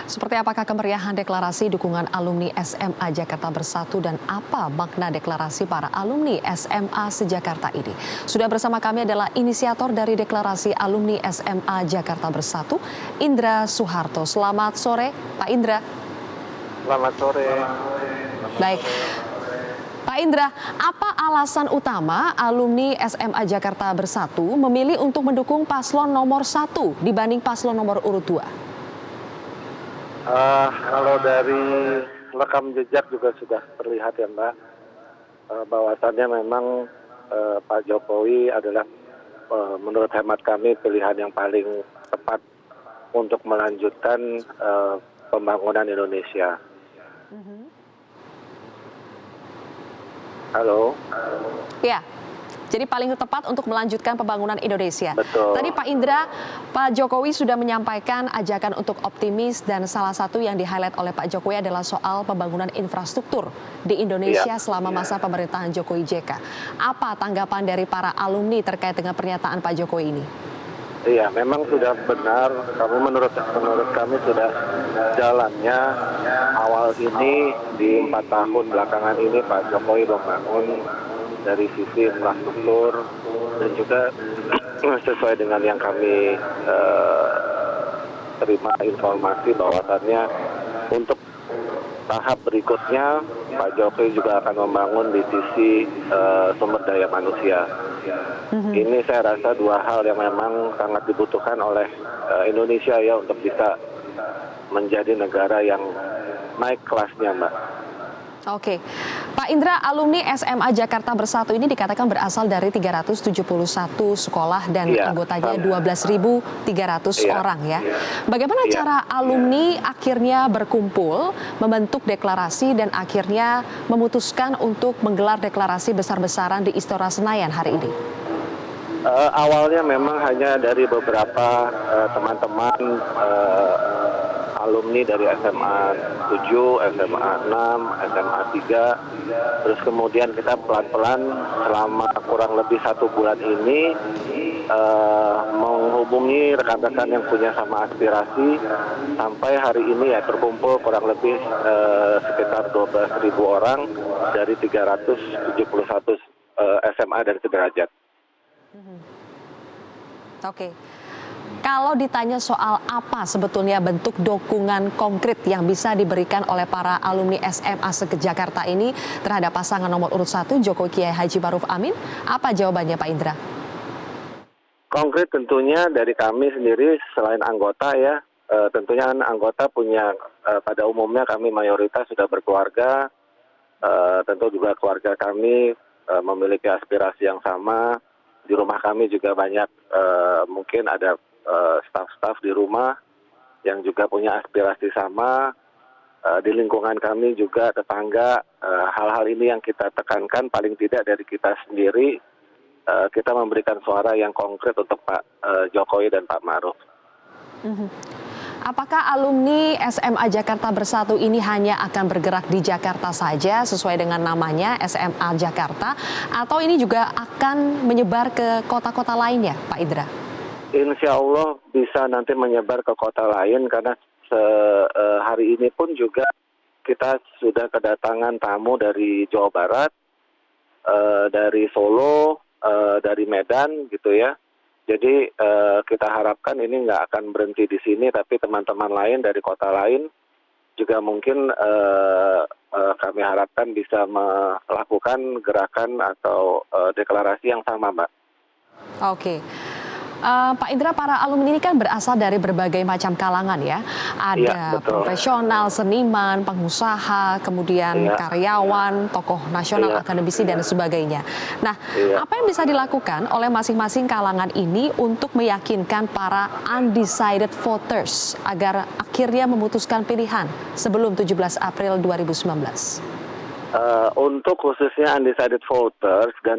Seperti apakah kemeriahan deklarasi dukungan alumni SMA Jakarta Bersatu dan apa makna deklarasi para alumni SMA se-Jakarta ini? Sudah bersama kami adalah inisiator dari deklarasi alumni SMA Jakarta Bersatu, Indra Soeharto. Selamat sore, Pak Indra. Selamat sore. Baik. Pak Indra, apa alasan utama alumni SMA Jakarta Bersatu memilih untuk mendukung paslon nomor 1 dibanding paslon nomor urut 2? Kalau dari rekam jejak juga sudah terlihat ya Mbak, bahwasannya memang Pak Jokowi adalah menurut hemat kami pilihan yang paling tepat untuk melanjutkan pembangunan Indonesia. Halo? Ya, jadi paling tepat untuk melanjutkan pembangunan Indonesia. Betul. Tadi Pak Indra, Pak Jokowi sudah menyampaikan ajakan untuk optimis dan salah satu yang di-highlight oleh Pak Jokowi adalah soal pembangunan infrastruktur di Indonesia selama masa pemerintahan Jokowi JK. Apa tanggapan dari para alumni terkait dengan pernyataan Pak Jokowi ini? Iya, memang sudah benar. Menurut kami sudah jalannya awal ini di 4 tahun belakangan ini Pak Jokowi membangun dari sisi infrastruktur dan juga sesuai dengan yang kami terima informasi bahwasannya untuk tahap berikutnya Pak Jokowi juga akan membangun di sisi sumber daya manusia. Ini saya rasa dua hal yang memang sangat dibutuhkan oleh Indonesia ya untuk bisa menjadi negara yang naik kelasnya, Mbak. Oke, Pak Indra, alumni SMA Jakarta Bersatu ini dikatakan berasal dari 371 sekolah dan anggotanya 12.300 orang ya. Bagaimana cara alumni akhirnya berkumpul, membentuk deklarasi dan akhirnya memutuskan untuk menggelar deklarasi besar-besaran di Istora Senayan hari ini? Awalnya memang hanya dari beberapa teman-teman alumni dari SMA 7, SMA 6, SMA 3. Terus kemudian kita pelan-pelan selama kurang lebih 1 bulan ini menghubungi rekan-rekan yang punya sama aspirasi sampai hari ini ya terkumpul kurang lebih sekitar 12.000 orang dari 371 SMA dan sederajat. Oke. Kalau ditanya soal apa sebetulnya bentuk dukungan konkret yang bisa diberikan oleh para alumni SMA se-Jakarta ini terhadap pasangan nomor urut 1 Jokowi Kiai Haji Maruf Amin, apa jawabannya Pak Indra? Konkret tentunya dari kami sendiri selain anggota ya, tentunya anggota punya pada umumnya kami mayoritas sudah berkeluarga, tentu juga keluarga kami memiliki aspirasi yang sama. Di rumah kami juga banyak mungkin ada staf-staf di rumah yang juga punya aspirasi sama. Di lingkungan kami juga tetangga, hal-hal ini yang kita tekankan paling tidak dari kita sendiri, kita memberikan suara yang konkret untuk Pak Jokowi dan Pak Maruf. Apakah alumni SMA Jakarta Bersatu ini hanya akan bergerak di Jakarta saja sesuai dengan namanya SMA Jakarta atau ini juga akan menyebar ke kota-kota lainnya, Pak Indra? Insya Allah bisa nanti menyebar ke kota lain karena hari ini pun juga kita sudah kedatangan tamu dari Jawa Barat, dari Solo, dari Medan gitu ya. Jadi kita harapkan ini nggak akan berhenti di sini, tapi teman-teman lain dari kota lain juga mungkin kami harapkan bisa melakukan gerakan atau deklarasi yang sama, Mbak. Oke. Pak Indra, para alumni ini kan berasal dari berbagai macam kalangan ya. Ada profesional, seniman, pengusaha, kemudian karyawan, tokoh nasional, akademisi, dan sebagainya. Nah, apa yang bisa dilakukan oleh masing-masing kalangan ini untuk meyakinkan para undecided voters agar akhirnya memutuskan pilihan sebelum 17 April 2019? Untuk khususnya undecided voters dan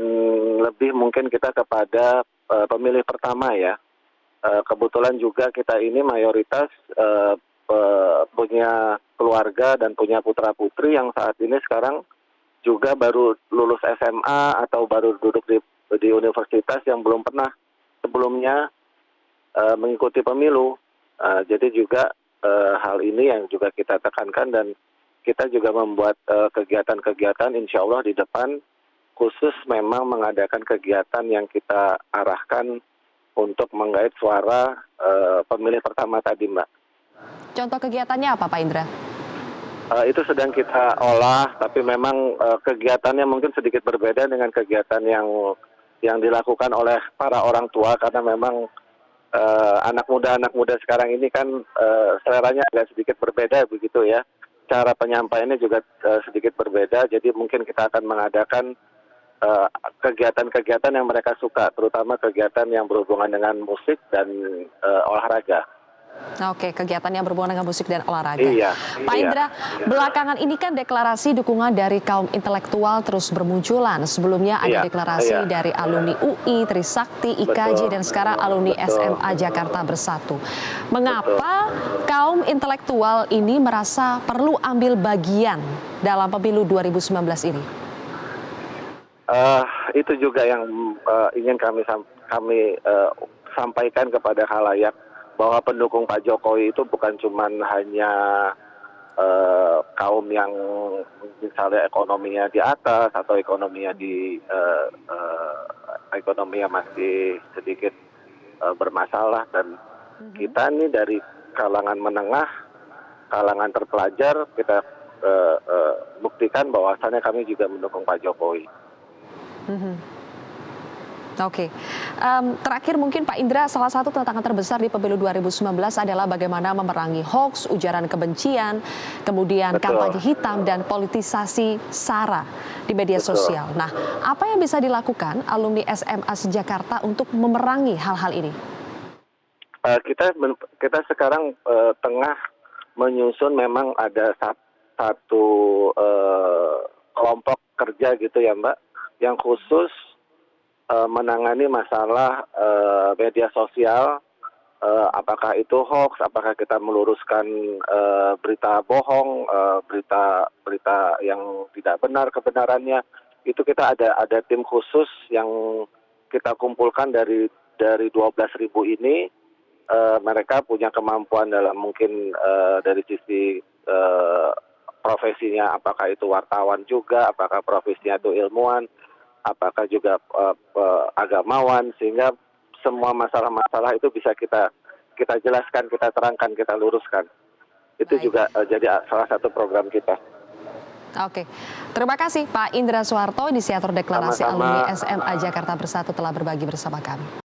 lebih mungkin kita kepada pemilih pertama ya. Kebetulan juga kita ini mayoritas punya keluarga dan punya putra-putri yang saat ini sekarang juga baru lulus SMA atau baru duduk di universitas yang belum pernah sebelumnya mengikuti pemilu. Jadi juga hal ini yang juga kita tekankan, dan kita juga membuat kegiatan-kegiatan insya Allah di depan, khusus memang mengadakan kegiatan yang kita arahkan untuk menggait suara pemilih pertama tadi, Mbak. Contoh kegiatannya apa, Pak Indra? Itu sedang kita olah, tapi memang kegiatannya mungkin sedikit berbeda dengan kegiatan yang dilakukan oleh para orang tua, karena memang anak muda sekarang ini kan seleranya agak sedikit berbeda begitu ya. Cara penyampaiannya juga sedikit berbeda, jadi mungkin kita akan mengadakan kegiatan-kegiatan yang mereka suka, terutama kegiatan yang berhubungan dengan musik dan olahraga. Oke, kegiatan yang berhubungan dengan musik dan olahraga. Iya, Pak iya. Indra, belakangan ini kan deklarasi dukungan dari kaum intelektual terus bermunculan. Sebelumnya ada deklarasi dari alumni UI, Trisakti, IKJ, dan sekarang alumni SMA Jakarta Bersatu. Mengapa kaum intelektual ini merasa perlu ambil bagian dalam pemilu 2019 ini? Itu juga yang ingin kami sampaikan kepada khalayak, bahwa pendukung Pak Jokowi itu bukan cuma hanya kaum yang misalnya ekonominya di atas atau ekonominya ekonominya masih sedikit bermasalah, dan kita nih dari kalangan menengah, kalangan terpelajar, kita buktikan bahwasannya kami juga mendukung Pak Jokowi. Oke, terakhir mungkin Pak Indra, salah satu tantangan terbesar di pemilu 2019 adalah bagaimana memerangi hoax, ujaran kebencian, kemudian kampanye hitam dan politisasi SARA di media sosial. Nah, apa yang bisa dilakukan alumni SMA Jakarta untuk memerangi hal-hal ini? Kita sekarang tengah menyusun, memang ada satu kelompok kerja gitu ya Mbak, yang khusus menangani masalah media sosial, apakah itu hoax, apakah kita meluruskan berita bohong, berita yang tidak benar kebenarannya. Itu kita ada tim khusus yang kita kumpulkan dari 12.000 ini. Mereka punya kemampuan dalam mungkin dari sisi profesinya, apakah itu wartawan juga, apakah profesinya itu ilmuwan, apakah juga agamawan, sehingga semua masalah-masalah itu bisa kita jelaskan, kita terangkan, kita luruskan. Itu juga jadi salah satu program kita. Oke, terima kasih Pak Indra Soeharto, inisiator deklarasi alumni SMA Jakarta Bersatu, telah berbagi bersama kami.